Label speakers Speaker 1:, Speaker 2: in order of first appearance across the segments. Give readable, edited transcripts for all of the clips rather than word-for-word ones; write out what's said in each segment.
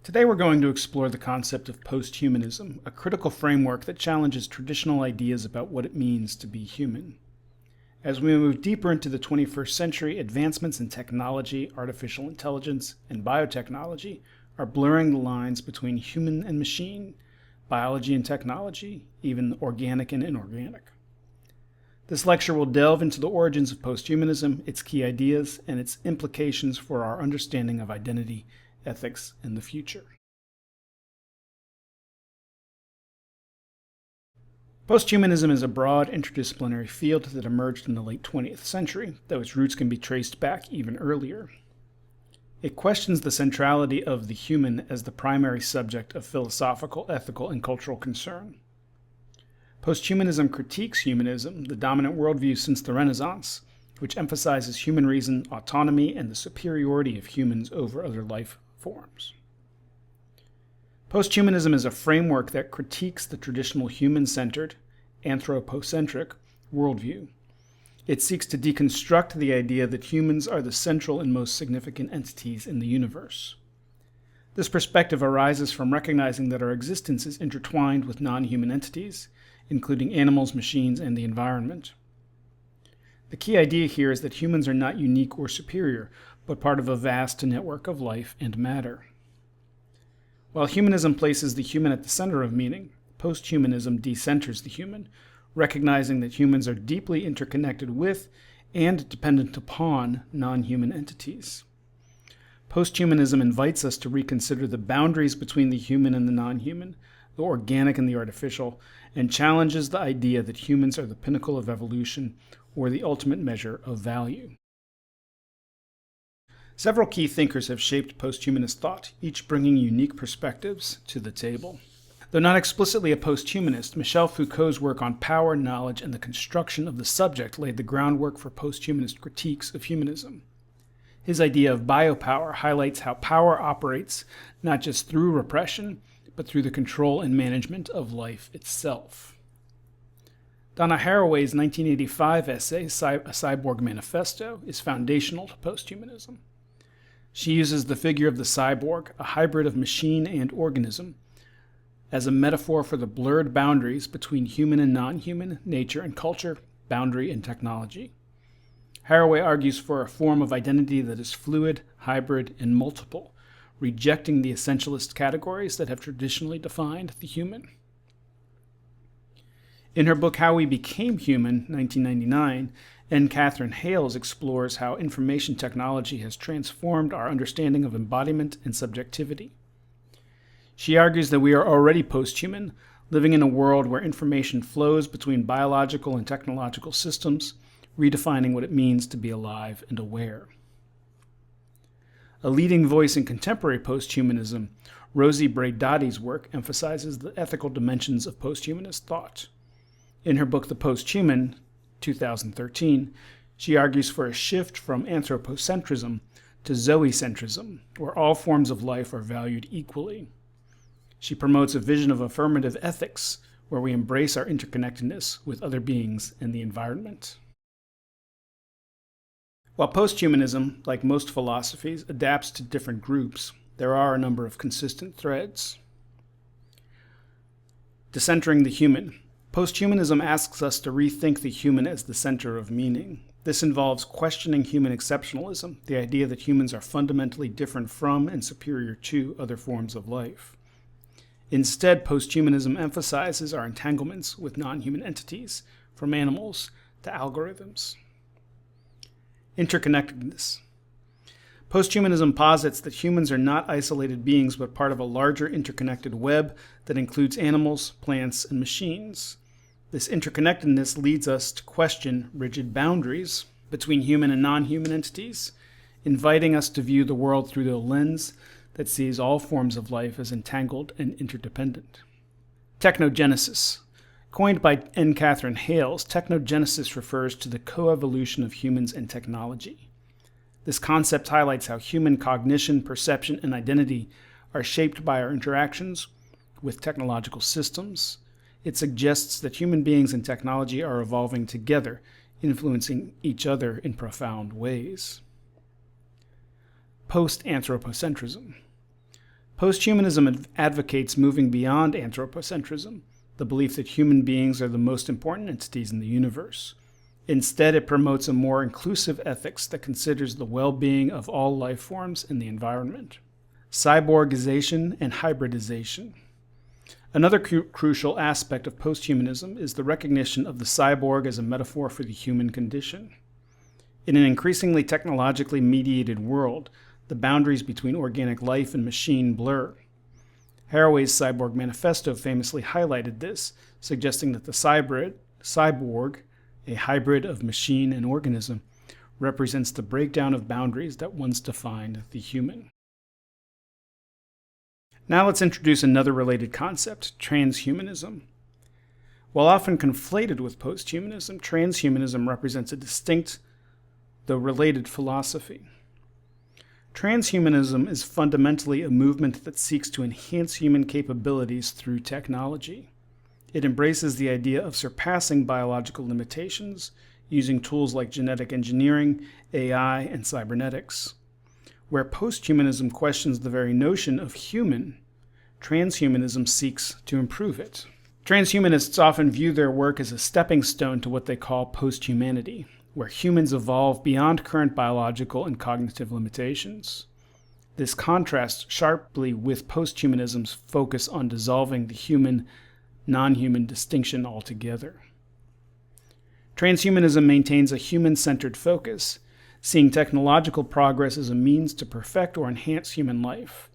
Speaker 1: Today we're going to explore the concept of posthumanism, a critical framework that challenges traditional ideas about what it means to be human. As we move deeper into the 21st century, advancements in technology, artificial intelligence, and biotechnology are blurring the lines between human and machine, biology and technology, even organic and inorganic. This lecture will delve into the origins of posthumanism, its key ideas, and its implications for our understanding of identity, ethics, and the future. Posthumanism is a broad interdisciplinary field that emerged in the late 20th century, though its roots can be traced back even earlier. It questions the centrality of the human as the primary subject of philosophical, ethical, and cultural concern. Posthumanism critiques humanism, the dominant worldview since the Renaissance, which emphasizes human reason, autonomy, and the superiority of humans over other life forms. Posthumanism is a framework that critiques the traditional human-centered, anthropocentric worldview. It seeks to deconstruct the idea that humans are the central and most significant entities in the universe. This perspective arises from recognizing that our existence is intertwined with non-human entities, including animals, machines, and the environment. The key idea here is that humans are not unique or superior, but part of a vast network of life and matter. While humanism places the human at the center of meaning, posthumanism decenters the human, recognizing that humans are deeply interconnected with and dependent upon non-human entities. Posthumanism invites us to reconsider the boundaries between the human and the non-human, the organic and the artificial, and challenges the idea that humans are the pinnacle of evolution or the ultimate measure of value. Several key thinkers have shaped posthumanist thought, each bringing unique perspectives to the table. Though not explicitly a posthumanist, Michel Foucault's work on power, knowledge, and the construction of the subject laid the groundwork for posthumanist critiques of humanism. His idea of biopower highlights how power operates not just through repression, but through the control and management of life itself. Donna Haraway's 1985 essay, A Cyborg Manifesto, is foundational to posthumanism. She uses the figure of the cyborg, a hybrid of machine and organism, as a metaphor for the blurred boundaries between human and non-human, nature and culture, boundary and technology. Haraway argues for a form of identity that is fluid, hybrid, and multiple, rejecting the essentialist categories that have traditionally defined the human. In her book How We Became Human, 1999, N. Catherine Hales explores how information technology has transformed our understanding of embodiment and subjectivity. She argues that we are already posthuman, living in a world where information flows between biological and technological systems, redefining what it means to be alive and aware. A leading voice in contemporary posthumanism, Rosie Braidotti's work emphasizes the ethical dimensions of posthumanist thought. In her book The Posthuman, 2013, she argues for a shift from anthropocentrism to zoecentrism, where all forms of life are valued equally. She promotes a vision of affirmative ethics, where we embrace our interconnectedness with other beings and the environment. While posthumanism, like most philosophies, adapts to different groups, there are a number of consistent threads. Decentering the human. Posthumanism asks us to rethink the human as the center of meaning. This involves questioning human exceptionalism, the idea that humans are fundamentally different from and superior to other forms of life. Instead, posthumanism emphasizes our entanglements with non-human entities, from animals to algorithms. Interconnectedness. Posthumanism posits that humans are not isolated beings but part of a larger interconnected web that includes animals, plants, and machines. This interconnectedness leads us to question rigid boundaries between human and non-human entities, inviting us to view the world through the lens that sees all forms of life as entangled and interdependent. Technogenesis. Coined by N. Catherine Hales, technogenesis refers to the coevolution of humans and technology. This concept highlights how human cognition, perception, and identity are shaped by our interactions with technological systems. It suggests that human beings and technology are evolving together, influencing each other in profound ways. Post-anthropocentrism. Posthumanism advocates moving beyond anthropocentrism, the belief that human beings are the most important entities in the universe. Instead, it promotes a more inclusive ethics that considers the well-being of all life forms and the environment. Cyborgization and hybridization. Another crucial aspect of posthumanism is the recognition of the cyborg as a metaphor for the human condition. In an increasingly technologically mediated world, the boundaries between organic life and machine blur. Haraway's Cyborg Manifesto famously highlighted this, suggesting that the cyborg, a hybrid of machine and organism, represents the breakdown of boundaries that once defined the human. Now let's introduce another related concept, transhumanism. While often conflated with posthumanism, transhumanism represents a distinct, though related philosophy. Transhumanism is fundamentally a movement that seeks to enhance human capabilities through technology. It embraces the idea of surpassing biological limitations using tools like genetic engineering, AI, and cybernetics. Where posthumanism questions the very notion of human, transhumanism seeks to improve it. Transhumanists often view their work as a stepping stone to what they call posthumanity, where humans evolve beyond current biological and cognitive limitations. This contrasts sharply with posthumanism's focus on dissolving the human-non-human distinction altogether. Transhumanism maintains a human-centered focus, seeing technological progress as a means to perfect or enhance human life.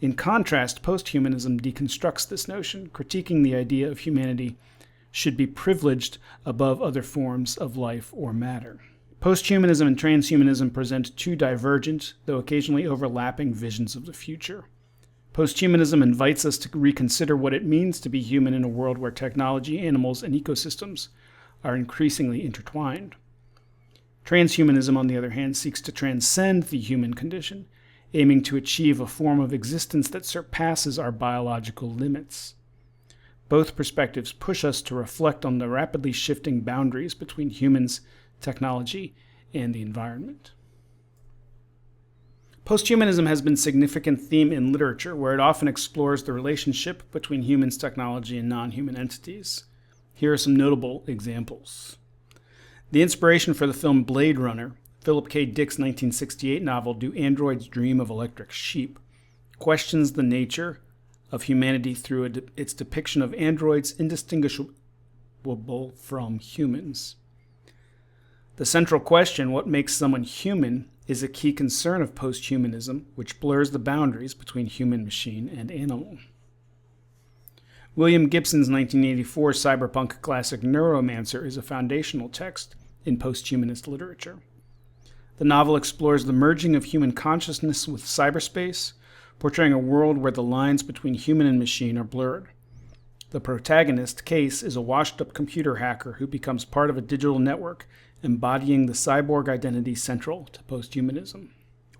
Speaker 1: In contrast, posthumanism deconstructs this notion, critiquing the idea of humanity should be privileged above other forms of life or matter. Posthumanism and transhumanism present two divergent, though occasionally overlapping, visions of the future. Posthumanism invites us to reconsider what it means to be human in a world where technology, animals, and ecosystems are increasingly intertwined. Transhumanism, on the other hand, seeks to transcend the human condition, aiming to achieve a form of existence that surpasses our biological limits. Both perspectives push us to reflect on the rapidly shifting boundaries between humans, technology, and the environment. Posthumanism has been a significant theme in literature, where it often explores the relationship between humans, technology, and non-human entities. Here are some notable examples. The inspiration for the film Blade Runner, Philip K. Dick's 1968 novel Do Androids Dream of Electric Sheep, questions the nature of humanity through its depiction of androids indistinguishable from humans. The central question, what makes someone human, is a key concern of posthumanism, which blurs the boundaries between human, machine, and animal. William Gibson's 1984 cyberpunk classic Neuromancer is a foundational text in posthumanist literature. The novel explores the merging of human consciousness with cyberspace, portraying a world where the lines between human and machine are blurred. The protagonist, Case, is a washed-up computer hacker who becomes part of a digital network, embodying the cyborg identity central to posthumanism.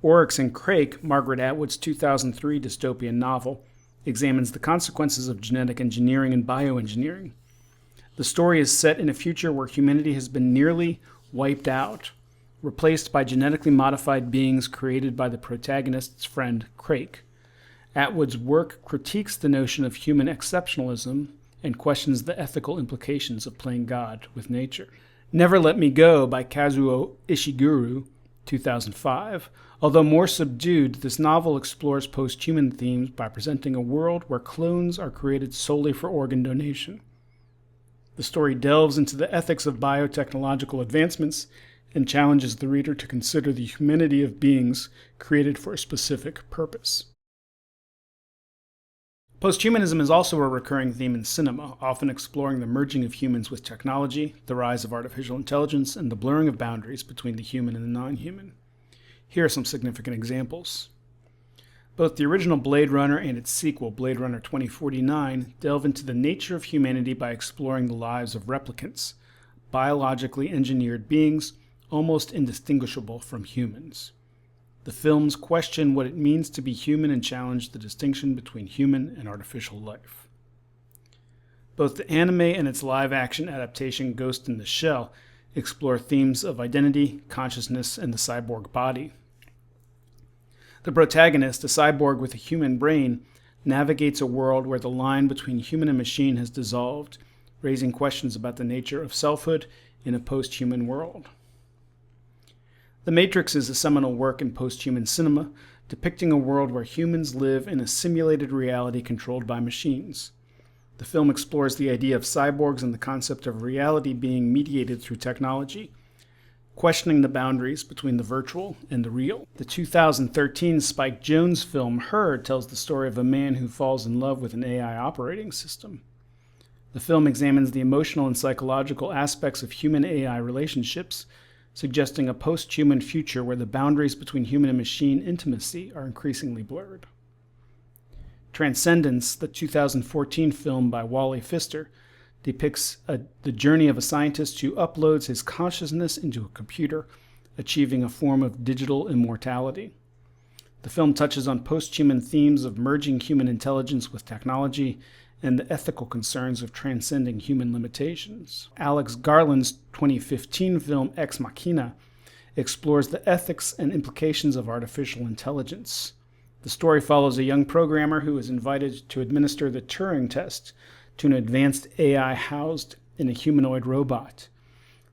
Speaker 1: Oryx and Crake, Margaret Atwood's 2003 dystopian novel, examines the consequences of genetic engineering and bioengineering. The story is set in a future where humanity has been nearly wiped out, replaced by genetically modified beings created by the protagonist's friend, Crake. Atwood's work critiques the notion of human exceptionalism and questions the ethical implications of playing God with nature. Never Let Me Go by Kazuo Ishiguro, 2005. Although more subdued, this novel explores post-human themes by presenting a world where clones are created solely for organ donation. The story delves into the ethics of biotechnological advancements and challenges the reader to consider the humanity of beings created for a specific purpose. Posthumanism is also a recurring theme in cinema, often exploring the merging of humans with technology, the rise of artificial intelligence, and the blurring of boundaries between the human and the non-human. Here are some significant examples. Both the original Blade Runner and its sequel, Blade Runner 2049, delve into the nature of humanity by exploring the lives of replicants, biologically engineered beings almost indistinguishable from humans. The films question what it means to be human and challenge the distinction between human and artificial life. Both the anime and its live-action adaptation Ghost in the Shell explore themes of identity, consciousness, and the cyborg body. The protagonist, a cyborg with a human brain, navigates a world where the line between human and machine has dissolved, raising questions about the nature of selfhood in a post-human world. The Matrix is a seminal work in post-human cinema, depicting a world where humans live in a simulated reality controlled by machines. The film explores the idea of cyborgs and the concept of reality being mediated through technology, questioning the boundaries between the virtual and the real. The 2013 Spike Jonze film Her tells the story of a man who falls in love with an AI operating system. The film examines the emotional and psychological aspects of human-AI relationships, suggesting a post-human future where the boundaries between human and machine intimacy are increasingly blurred. Transcendence, the 2014 film by Wally Pfister, depicts the journey of a scientist who uploads his consciousness into a computer, achieving a form of digital immortality. The film touches on post-human themes of merging human intelligence with technology and the ethical concerns of transcending human limitations. Alex Garland's 2015 film Ex Machina explores the ethics and implications of artificial intelligence. The story follows a young programmer who is invited to administer the Turing test to an advanced AI housed in a humanoid robot.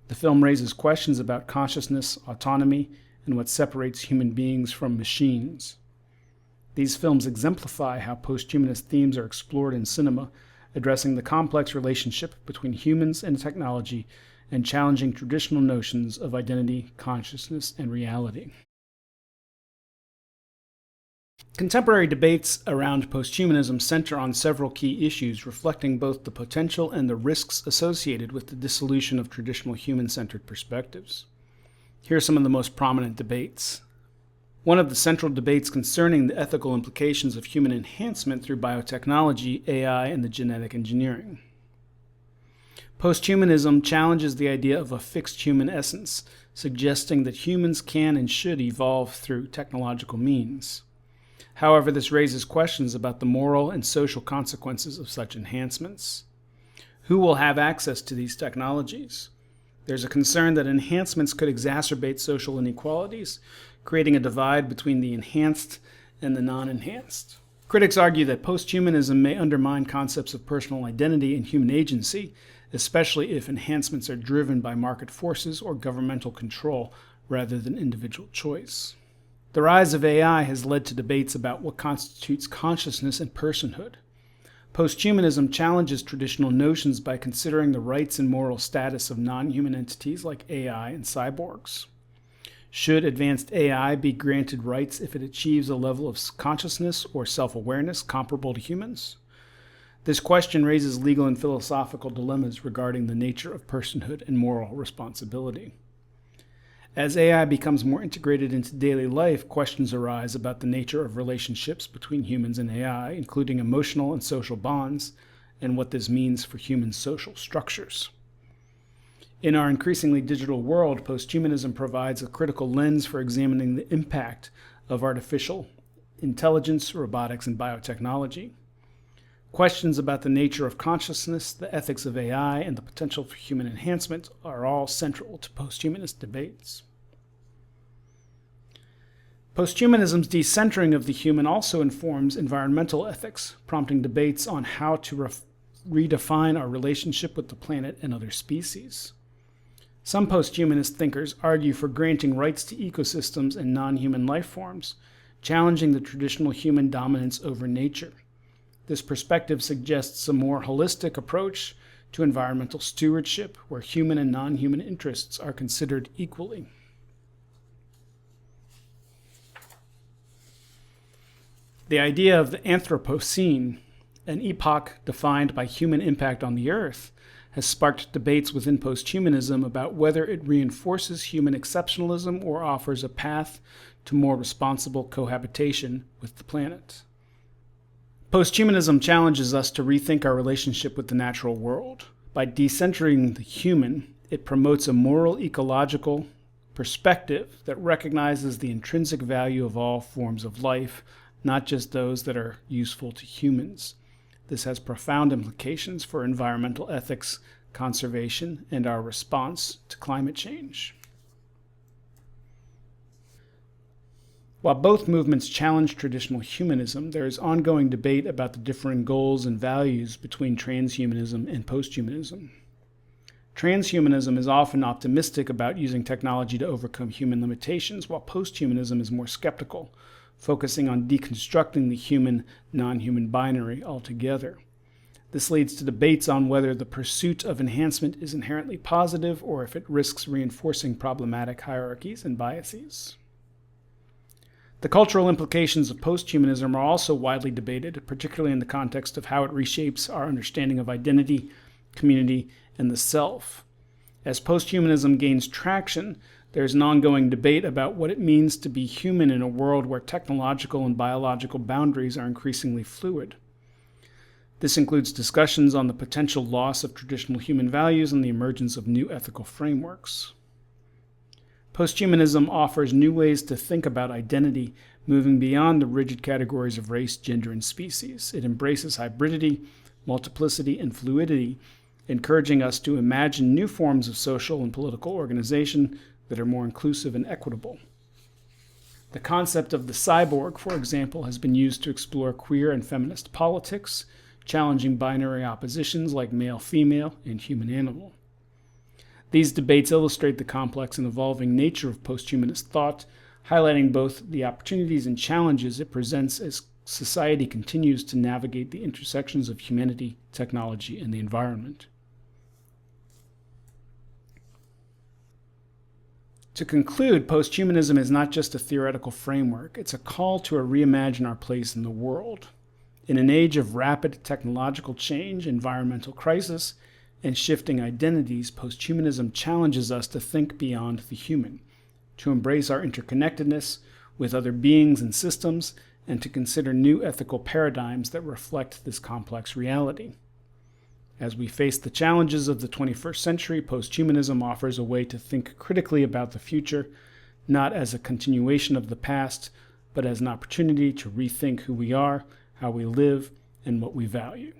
Speaker 1: The film raises questions about consciousness, autonomy, and what separates human beings from machines. These films exemplify how posthumanist themes are explored in cinema, addressing the complex relationship between humans and technology and challenging traditional notions of identity, consciousness, and reality. Contemporary debates around posthumanism center on several key issues, reflecting both the potential and the risks associated with the dissolution of traditional human-centered perspectives. Here are some of the most prominent debates. One of the central debates concerning the ethical implications of human enhancement through biotechnology, AI, and the genetic engineering. Posthumanism challenges the idea of a fixed human essence, suggesting that humans can and should evolve through technological means. However, this raises questions about the moral and social consequences of such enhancements. Who will have access to these technologies? There's a concern that enhancements could exacerbate social inequalities, creating a divide between the enhanced and the non-enhanced. Critics argue that posthumanism may undermine concepts of personal identity and human agency, especially if enhancements are driven by market forces or governmental control rather than individual choice. The rise of AI has led to debates about what constitutes consciousness and personhood. Posthumanism challenges traditional notions by considering the rights and moral status of non-human entities like AI and cyborgs. Should advanced AI be granted rights if it achieves a level of consciousness or self-awareness comparable to humans? This question raises legal and philosophical dilemmas regarding the nature of personhood and moral responsibility. As AI becomes more integrated into daily life, questions arise about the nature of relationships between humans and AI, including emotional and social bonds, and what this means for human social structures. In our increasingly digital world, posthumanism provides a critical lens for examining the impact of artificial intelligence, robotics, and biotechnology. Questions about the nature of consciousness, the ethics of AI, and the potential for human enhancement are all central to posthumanist debates. Posthumanism's decentering of the human also informs environmental ethics, prompting debates on how to redefine our relationship with the planet and other species. Some posthumanist thinkers argue for granting rights to ecosystems and non-human life forms, challenging the traditional human dominance over nature. This perspective suggests a more holistic approach to environmental stewardship, where human and non-human interests are considered equally. The idea of the Anthropocene, an epoch defined by human impact on the Earth, has sparked debates within posthumanism about whether it reinforces human exceptionalism or offers a path to more responsible cohabitation with the planet. Posthumanism challenges us to rethink our relationship with the natural world. By decentering the human, it promotes a moral ecological perspective that recognizes the intrinsic value of all forms of life, not just those that are useful to humans. This has profound implications for environmental ethics, conservation, and our response to climate change. While both movements challenge traditional humanism, there is ongoing debate about the differing goals and values between transhumanism and posthumanism. Transhumanism is often optimistic about using technology to overcome human limitations, while posthumanism is more skeptical, focusing on deconstructing the human-non-human binary altogether. This leads to debates on whether the pursuit of enhancement is inherently positive or if it risks reinforcing problematic hierarchies and biases. The cultural implications of posthumanism are also widely debated, particularly in the context of how it reshapes our understanding of identity, community, and the self. As posthumanism gains traction, there is an ongoing debate about what it means to be human in a world where technological and biological boundaries are increasingly fluid. This includes discussions on the potential loss of traditional human values and the emergence of new ethical frameworks. Posthumanism offers new ways to think about identity, moving beyond the rigid categories of race, gender, and species. It embraces hybridity, multiplicity, and fluidity, encouraging us to imagine new forms of social and political organization that are more inclusive and equitable. The concept of the cyborg, for example, has been used to explore queer and feminist politics, challenging binary oppositions like male-female and human-animal. These debates illustrate the complex and evolving nature of posthumanist thought, highlighting both the opportunities and challenges it presents as society continues to navigate the intersections of humanity, technology, and the environment. To conclude, posthumanism is not just a theoretical framework, it's a call to reimagine our place in the world. In an age of rapid technological change, environmental crisis, and shifting identities, posthumanism challenges us to think beyond the human, to embrace our interconnectedness with other beings and systems, and to consider new ethical paradigms that reflect this complex reality. As we face the challenges of the 21st century, posthumanism offers a way to think critically about the future, not as a continuation of the past, but as an opportunity to rethink who we are, how we live, and what we value.